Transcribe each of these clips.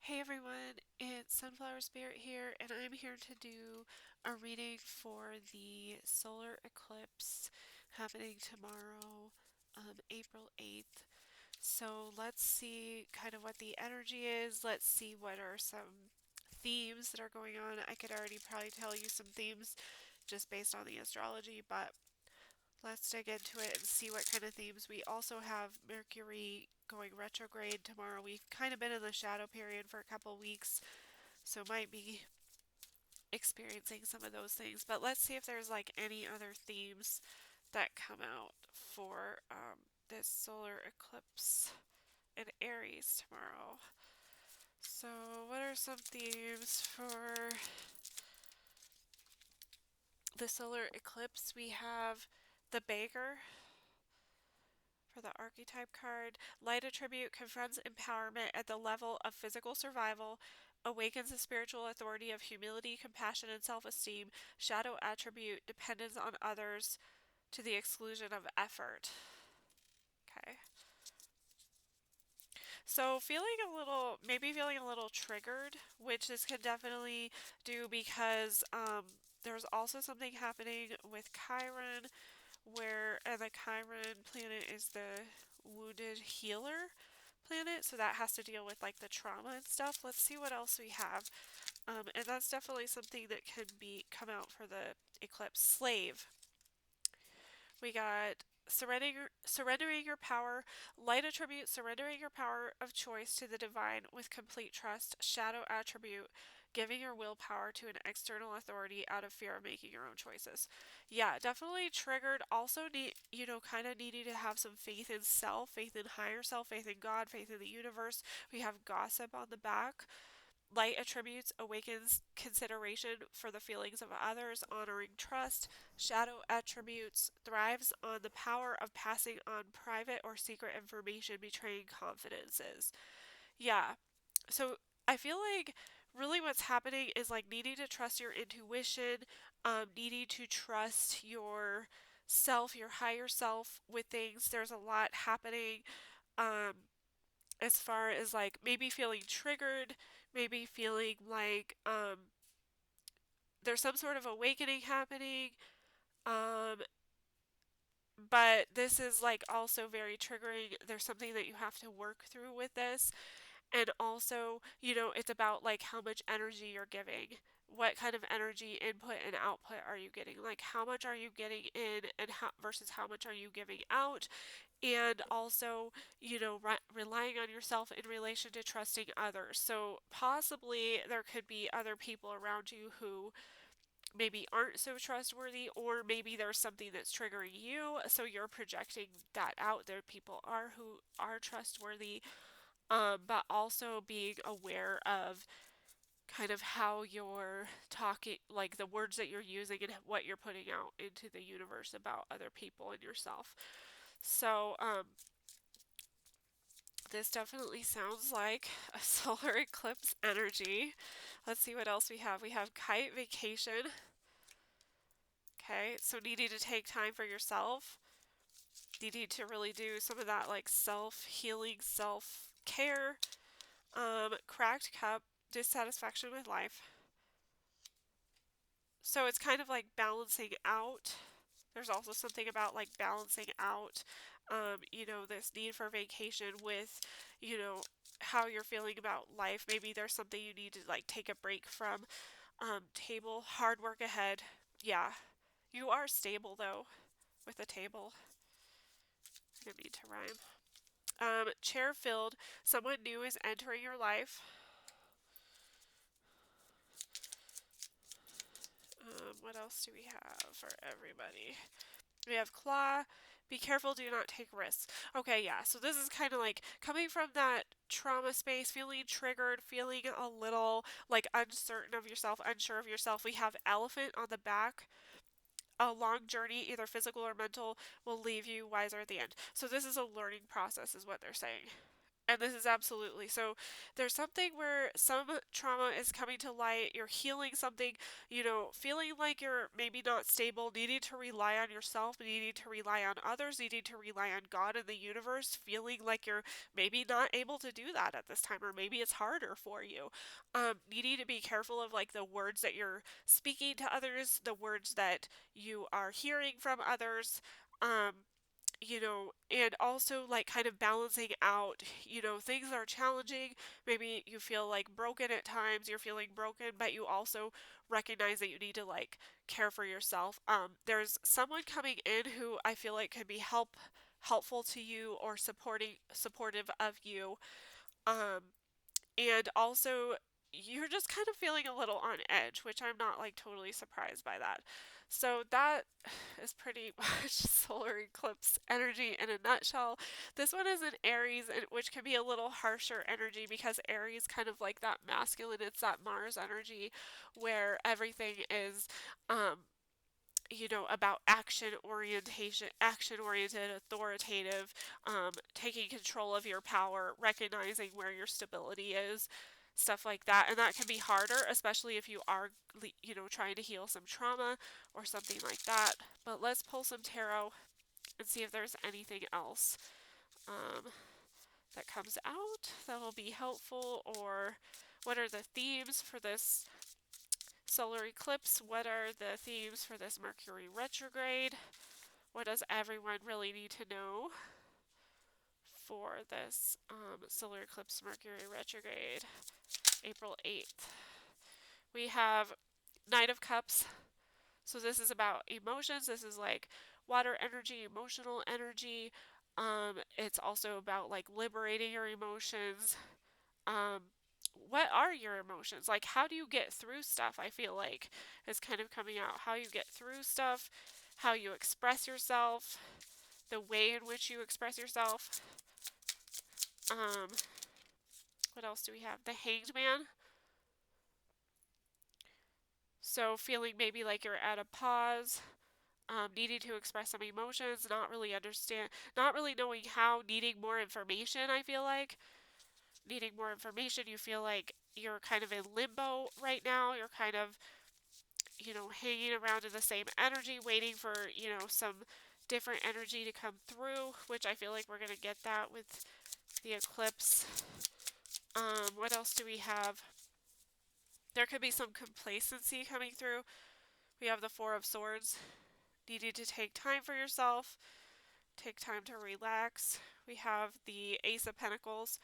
Hey everyone, it's Sunflower Spirit here, and I'm here to do a reading for the solar eclipse happening tomorrow, April 8th. So let's see kind of what the energy is. Let's see what are some themes that are going on. I could already probably tell you some themes just based on the astrology, but let's dig into it and see what kind of themes. We also have Mercury going retrograde tomorrow. We've kind of been in the shadow period for a couple weeks, so might be experiencing some of those things. But let's see if there's like any other themes that come out for this solar eclipse in Aries tomorrow. So, what are some themes for the solar eclipse? We have the Beggar. For the Archetype card, Light Attribute confronts empowerment at the level of physical survival, awakens the spiritual authority of humility, compassion, and self esteem. Shadow Attribute dependence on others to the exclusion of effort. Okay. So maybe feeling a little triggered, which this can definitely do because there's also something happening with Chiron and the Chiron planet is the wounded healer planet, so that has to deal with like the trauma and stuff. Let's see what else we have. And that's definitely something that can be come out for the eclipse. Slave. We got surrendering your power, light attribute, surrendering your power of choice to the divine with complete trust, shadow attribute, giving your willpower to an external authority out of fear of making your own choices. Yeah, definitely triggered. Also kind of needing to have some faith in self, faith in higher self, faith in God, faith in the universe. We have gossip on the back. Light attributes awakens consideration for the feelings of others, honoring trust. Shadow attributes thrives on the power of passing on private or secret information, betraying confidences. Yeah. So I feel like really what's happening is like needing to trust your intuition, needing to trust your self, your higher self with things. There's a lot happening. Um, as far as like maybe feeling triggered, maybe feeling like there's some sort of awakening happening. Um, but this is like also very triggering. There's something that you have to work through with this. And also, it's about like how much energy you're giving. What kind of energy input and output are you getting? Like how much are you getting in and how versus how much are you giving out? And also, relying on yourself in relation to trusting others. So possibly there could be other people around you who maybe aren't so trustworthy, or maybe there's something that's triggering you, so you're projecting that out. There people are who are trustworthy, but also being aware of kind of how you're talking, like the words that you're using and what you're putting out into the universe about other people and yourself. So, this definitely sounds like a solar eclipse energy. Let's see what else we have. We have kite vacation. Okay, so needing to take time for yourself. You need to really do some of that like self healing, self care. Cracked cup, dissatisfaction with life. So it's kind of like balancing out. There's also something about like balancing out, this need for vacation with, you know, how you're feeling about life. Maybe there's something you need to like take a break from. Table, hard work ahead. Yeah. You are stable though with the table. I didn't mean to rhyme. Chair filled. Someone new is entering your life. What else do we have for everybody? We have claw. Be careful, do not take risks. Okay, yeah, so this is kind of like coming from that trauma space, feeling triggered, feeling a little like uncertain of yourself, unsure of yourself. We have elephant on the back. A long journey, either physical or mental, will leave you wiser at the end. So this is a learning process, is what they're saying. And this is absolutely so. There's something where some trauma is coming to light. You're healing something, feeling like you're maybe not stable, needing to rely on yourself, needing to rely on others, needing to rely on God and the universe, feeling like you're maybe not able to do that at this time, or maybe it's harder for you. Needing to be careful of like the words that you're speaking to others, the words that you are hearing from others. Um, and also like kind of balancing out, things are challenging. Maybe you feel like broken at times, you're feeling broken, but you also recognize that you need to like care for yourself. There's someone coming in who I feel like could be helpful to you or supportive of you. Um, and also, you're just kind of feeling a little on edge, which I'm not like totally surprised by that. So that is pretty much solar eclipse energy in a nutshell. This one is an Aries, which can be a little harsher energy because Aries kind of like that masculine, it's that Mars energy where everything is about action oriented, authoritative, taking control of your power, recognizing where your stability is, stuff like that. And that can be harder, especially if you are, trying to heal some trauma or something like that. But let's pull some tarot and see if there's anything else um, that comes out that will be helpful, or what are the themes for this solar eclipse? What are the themes for this Mercury retrograde? What does everyone really need to know for this solar eclipse Mercury retrograde, April 8th? We have Knight of Cups. So this is about emotions. This is like water energy, emotional energy. It's also about like liberating your emotions. Um, what are your emotions? Like, how do you get through stuff? I feel like is kind of coming out. How you get through stuff, how you express yourself, the way in which you express yourself. Um, what else do we have? The Hanged Man. So feeling maybe like you're at a pause, needing to express some emotions, not really knowing how, needing more information. I feel like needing more information. You feel like you're kind of in limbo right now. You're kind of hanging around in the same energy, waiting for, some different energy to come through, which I feel like we're going to get that with the eclipse. What else do we have? There could be some complacency coming through. We have the Four of Swords, needing to take time for yourself, take time to relax. We have the Ace of Pentacles.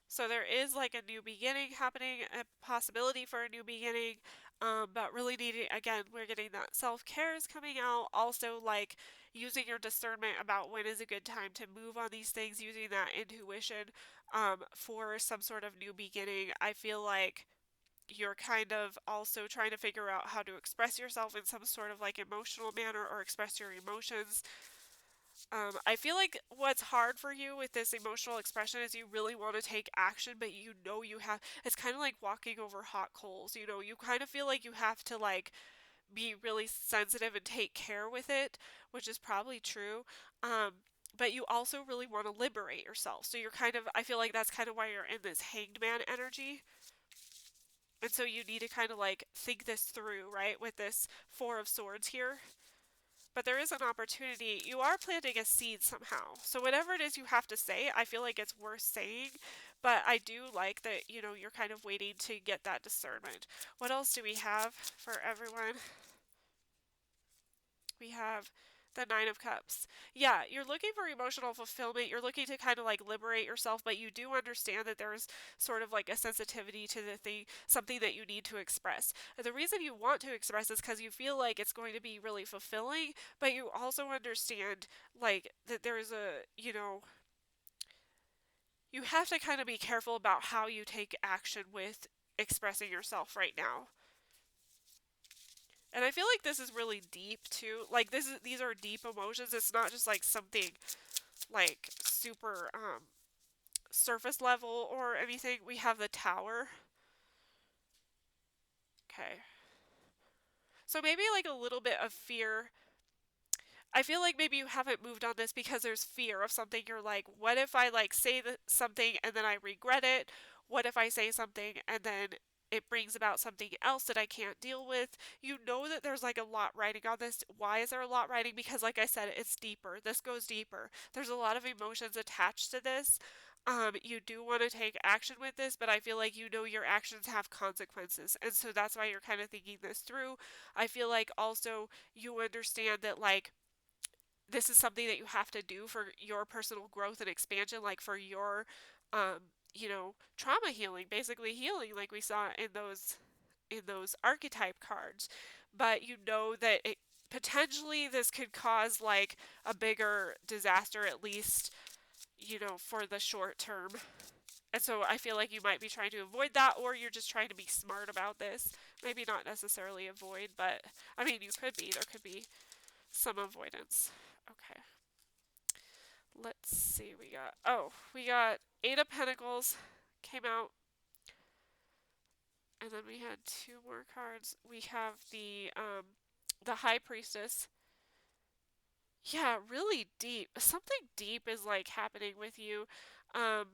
So there is like a new beginning happening, a possibility for a new beginning, but really needing, again, we're getting that self-care is coming out. Also, like using your discernment about when is a good time to move on these things, using that intuition for some sort of new beginning. I feel like you're kind of also trying to figure out how to express yourself in some sort of like emotional manner or express your emotions. I feel like what's hard for you with this emotional expression is you really want to take action, but it's kind of like walking over hot coals. You kind of feel like you have to like be really sensitive and take care with it, which is probably true. Um, but you also really want to liberate yourself. So I feel like that's kind of why you're in this Hanged Man energy. And so you need to kind of like think this through, right? With this Four of Swords here. But there is an opportunity. You are planting a seed somehow. So whatever it is you have to say, I feel like it's worth saying. But I do like that, you're kind of waiting to get that discernment. What else do we have for everyone? We have the Nine of Cups. Yeah, you're looking for emotional fulfillment. You're looking to kind of like liberate yourself, but you do understand that there's sort of like a sensitivity to the thing, something that you need to express. And the reason you want to express is because you feel like it's going to be really fulfilling, but you also understand like that there's you have to kind of be careful about how you take action with expressing yourself right now. And I feel like this is really deep too. Like these are deep emotions. It's not just like something like super surface level or anything. We have the Tower. Okay. So maybe like a little bit of fear I feel like maybe you haven't moved on this because there's fear of something. You're like, what if I like say something and then I regret it? What if I say something and then it brings about something else that I can't deal with? You know that there's like a lot riding on this. Why is there a lot riding? Because like I said, it's deeper. This goes deeper. There's a lot of emotions attached to this. You do want to take action with this, but I feel like you know your actions have consequences. And so that's why you're kind of thinking this through. I feel like also you understand that like this is something that you have to do for your personal growth and expansion, like for your, um, trauma healing, basically healing, like we saw in those archetype cards. But you know that it potentially this could cause like a bigger disaster, at least for the short term. And so I feel like you might be trying to avoid that, or you're just trying to be smart about this. Maybe not necessarily avoid, but I mean, you could be. There could be some avoidance. Okay. Let's see. We got Eight of Pentacles came out, and then we had two more cards. We have the High Priestess. Yeah, really deep. Something deep is like happening with you. Um,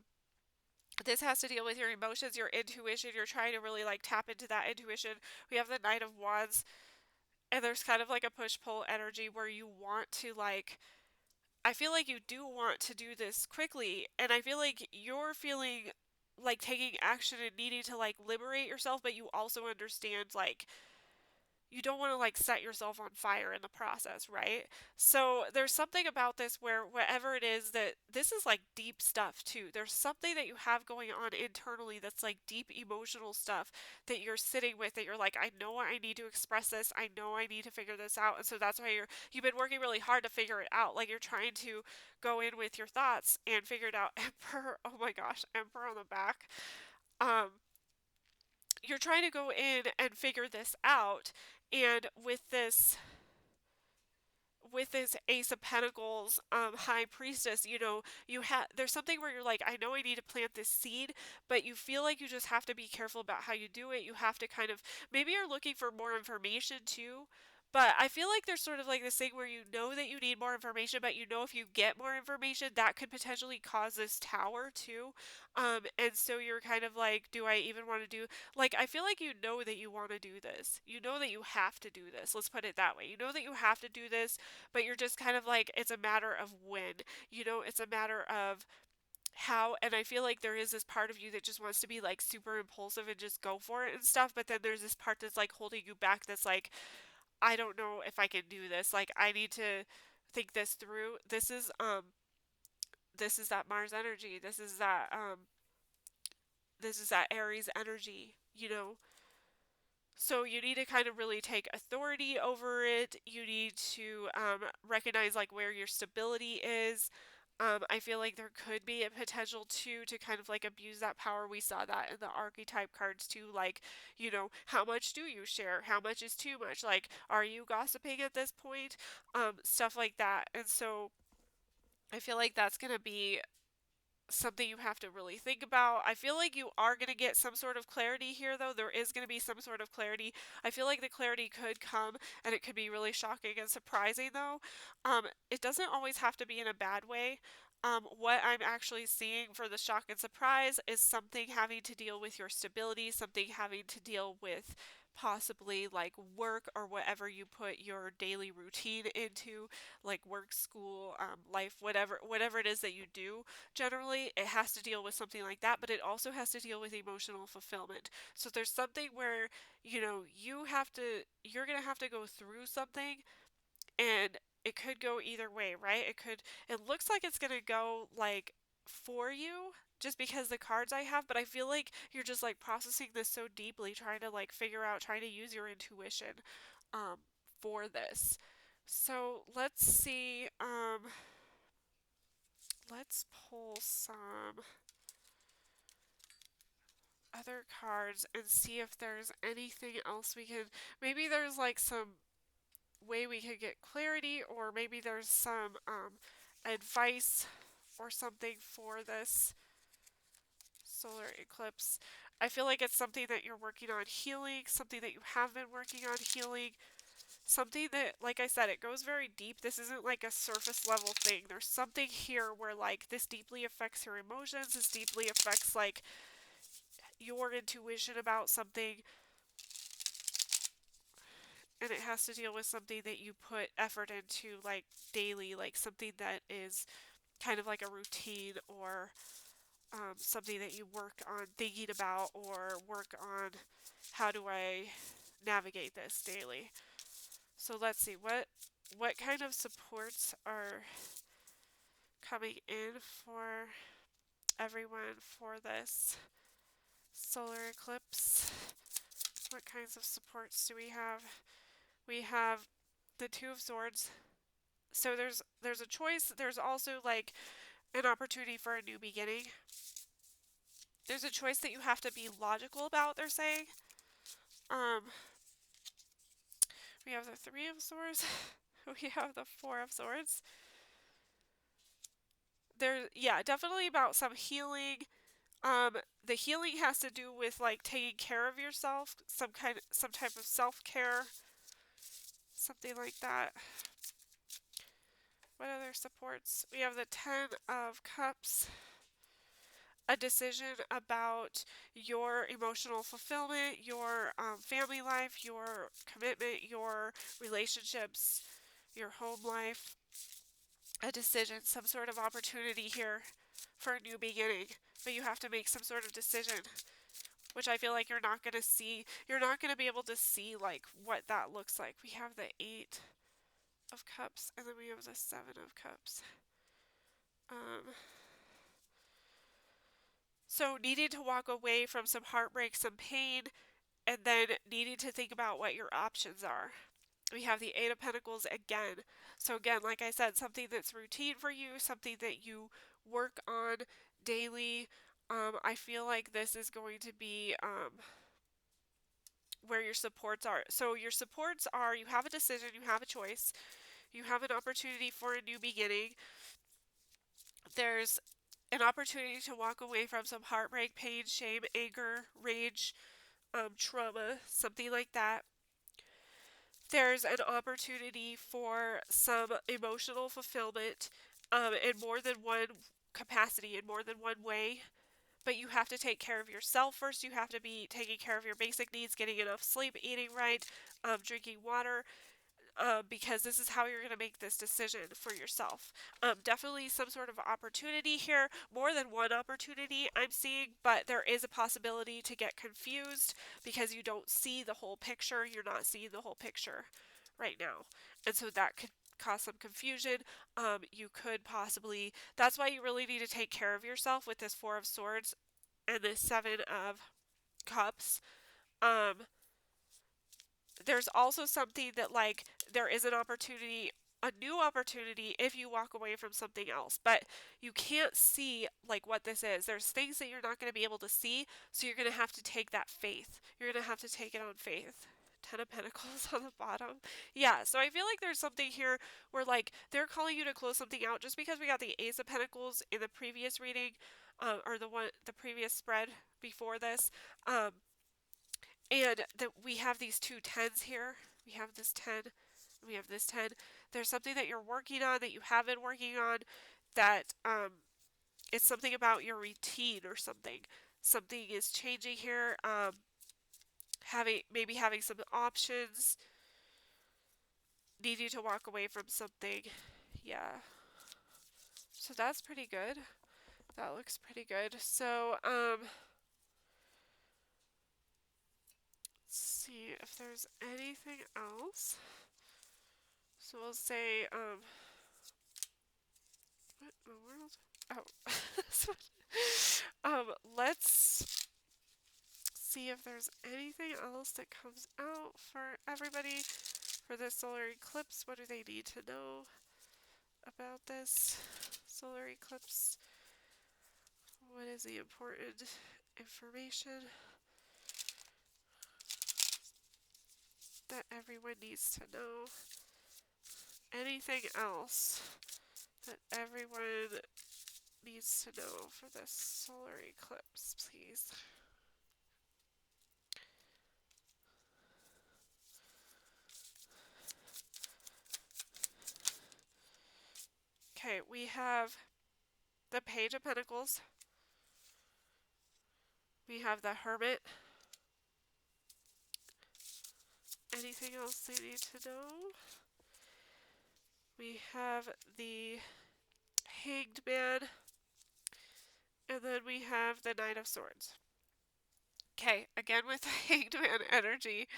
this has to deal with your emotions, your intuition. You're trying to really like tap into that intuition. We have the Knight of Wands, and there's kind of like a push pull energy where you want to like I feel like you do want to do this quickly, and I feel like you're feeling like taking action and needing to like liberate yourself, but you also understand like you don't want to like set yourself on fire in the process, right? So there's something about this where whatever it is that this is like deep stuff too. There's something that you have going on internally that's like deep emotional stuff that you're sitting with that you're like, I know I need to express this. I know I need to figure this out. And so that's why you've been working really hard to figure it out. Like you're trying to go in with your thoughts and figure it out. Emperor, oh my gosh, Emperor on the back. Um you're trying to go in and figure this out, and with this Ace of Pentacles, High Priestess, you have there's something where you're like, I know I need to plant this seed, but you feel like you just have to be careful about how you do it. You have to kind of maybe you're looking for more information too. But I feel like there's sort of like this thing where you know that you need more information, but you know if you get more information, that could potentially cause this tower too. And so you're kind of like, do I even want to do like I feel like you know that you want to do this. You know that you have to do this. Let's put it that way. You know that you have to do this, but you're just kind of like it's a matter of when. It's a matter of how, and I feel like there is this part of you that just wants to be like super impulsive and just go for it and stuff, but then there's this part that's like holding you back that's like I don't know if I can do this. Like I need to think this through. This is that Mars energy. This is that Aries energy, So you need to kind of really take authority over it. You need to recognize like where your stability is. I feel like there could be a potential too to kind of like abuse that power. We saw that in the archetype cards too. Like, how much do you share? How much is too much? Like, are you gossiping at this point? Stuff like that. And so I feel like that's gonna be something you have to really think about. I feel like you are going to get some sort of clarity here, though. There is going to be some sort of clarity. I feel like the clarity could come and it could be really shocking and surprising, though. It doesn't always have to be in a bad way. What I'm actually seeing for the shock and surprise is something having to deal with your stability, something having to deal with possibly like work or whatever you put your daily routine into, like work, school, life, whatever it is that you do. Generally, it has to deal with something like that, but it also has to deal with emotional fulfillment. So there's something where, you're going to have to go through something, and it could go either way, right? It looks like it's going to go like for you just because the cards I have, but I feel like you're just like processing this so deeply, trying to like figure out, trying to use your intuition um for this. So let's see. Let's pull some other cards and see if there's anything else we can. Maybe there's like some way we could get clarity, or maybe there's some advice or something for this solar eclipse. I feel like it's something that you're working on healing, something that you have been working on healing, something that, like I said, it goes very deep. This isn't like a surface level thing. There's something here where like this deeply affects your emotions. This deeply affects like your intuition about something, and it has to deal with something that you put effort into like daily, like something that is kind of like a routine, or something that you work on thinking about, or work on how do I navigate this daily. So let's see what kind of supports are coming in for everyone for this solar eclipse. What kinds of supports do we have? We have the Two of Swords. So there's a choice. There's also like an opportunity for a new beginning. There's a choice that you have to be logical about, they're saying. Um, we have the Three of Swords. We have the Four of Swords. Yeah, definitely about some healing. The healing has to do with like taking care of yourself, some type of self-care, something like that. What other supports? We have the Ten of Cups. A decision about your emotional fulfillment, your family life, your commitment, your relationships, your home life. A decision, some sort of opportunity here for a new beginning, but you have to make some sort of decision, which I feel like you're not going to see. You're not going to be able to see like what that looks like. We have the Eight of Cups, and then we have the Seven of Cups. So needing to walk away from some heartbreak, some pain, and then needing to think about what your options are. We have the Eight of Pentacles again. So again, like I said, something that's routine for you, something that you work on daily. I feel like this is going to be where your supports are. So your supports are, you have a decision, you have a choice, you have an opportunity for a new beginning. There's an opportunity to walk away from some heartbreak, pain, shame, anger, rage, trauma, something like that. There's an opportunity for some emotional fulfillment in more than one capacity, in more than one way. But you have to take care of yourself first. You have to be taking care of your basic needs, getting enough sleep, eating right, drinking water, because this is how you're going to make this decision for yourself. Definitely some sort of opportunity here, more than one opportunity I'm seeing, but there is a possibility to get confused because you don't see the whole picture. You're not seeing the whole picture right now, and so that could cause some confusion. You could possibly, that's why you really need to take care of yourself with this Four of Swords and this Seven of Cups. There's also something that like there is an opportunity, a new opportunity if you walk away from something else, but you can't see like what this is. There's things that you're not going to be able to see, so you're going to have to take that faith. You're going to have to take it on faith. Ten of Pentacles on the bottom. Yeah, so I feel like there's something here where like they're calling you to close something out just because we got the Ace of Pentacles in the previous reading, or the previous spread before this. And that we have these two tens here. We have this 10, and we have this 10. There's something that you're working on, that you have been working on, that it's something about your routine or something. Something is changing here. Maybe having some options, needing to walk away from something. Yeah. So that's pretty good. That looks pretty good. So, let's see if there's anything else. So we'll say, what in the world? Oh. Let's see if there's anything else that comes out for everybody for this solar eclipse. What do they need to know about this solar eclipse? What is the important information that everyone needs to know? Anything else that everyone needs to know for this solar eclipse, please? Okay, we have the Page of Pentacles. We have the Hermit. Anything else they need to know? We have the Hanged Man. And then we have the Knight of Swords. Okay, again with the Hanged Man energy.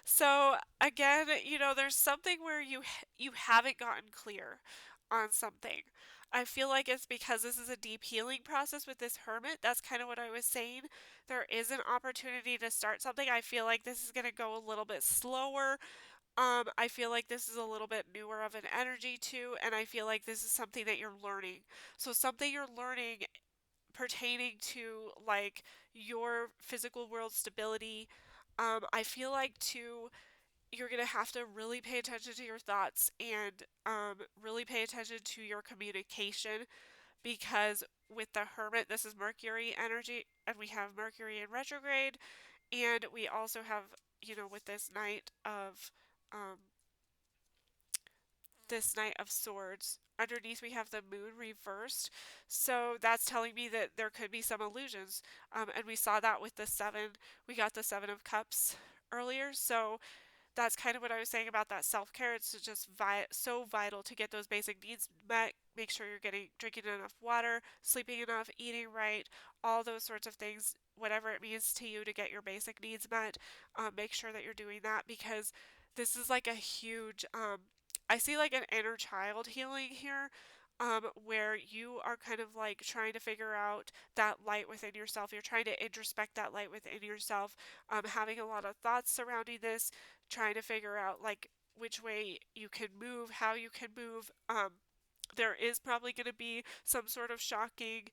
So again, there's something where you haven't gotten clear on something. I feel like it's because this is a deep healing process with this hermit. That's kind of what I was saying. There is an opportunity to start something. I feel like this is going to go a little bit slower. I feel like this is a little bit newer of an energy too, and I feel like this is something that you're learning. So something you're learning pertaining to like your physical world stability. I feel like too you're gonna have to really pay attention to your thoughts and really pay attention to your communication because with the Hermit, this is Mercury energy, and we have Mercury in retrograde, and we also have with um, this Knight of Swords. Underneath, we have the Moon reversed. So that's telling me that there could be some illusions. And we saw that with the Seven. We got the Seven of Cups earlier. So that's kind of what I was saying about that self care. It's just so vital to get those basic needs met. Make sure you're drinking enough water, sleeping enough, eating right, all those sorts of things. Whatever it means to you to get your basic needs met, make sure that you're doing that because this is like a huge. I see like an inner child healing here. Where you are kind of like trying to figure out that light within yourself. You're trying to introspect that light within yourself, having a lot of thoughts surrounding this, trying to figure out like which way you can move, how you can move. There is probably going to be some sort of shocking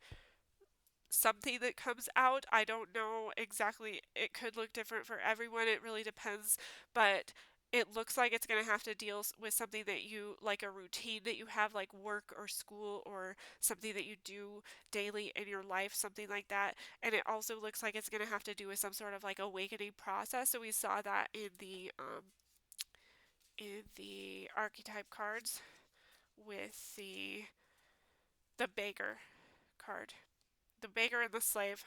something that comes out. I don't know exactly. It could look different for everyone. It really depends. But it looks like it's going to have to deal with something that you like a routine that you have, like work or school or something that you do daily in your life, something like that. And it also looks like it's going to have to do with some sort of like awakening process. So we saw that in the archetype cards with the beggar card, the beggar and the slave,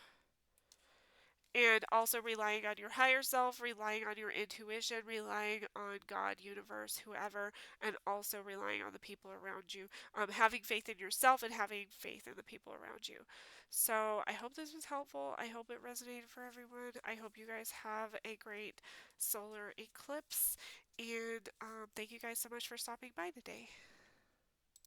and also relying on your higher self, relying on your intuition, relying on God, universe, whoever, and also relying on the people around you. Having faith in yourself and having faith in the people around you. So I hope this was helpful. I hope it resonated for everyone. I hope you guys have a great solar eclipse. And thank you guys so much for stopping by today.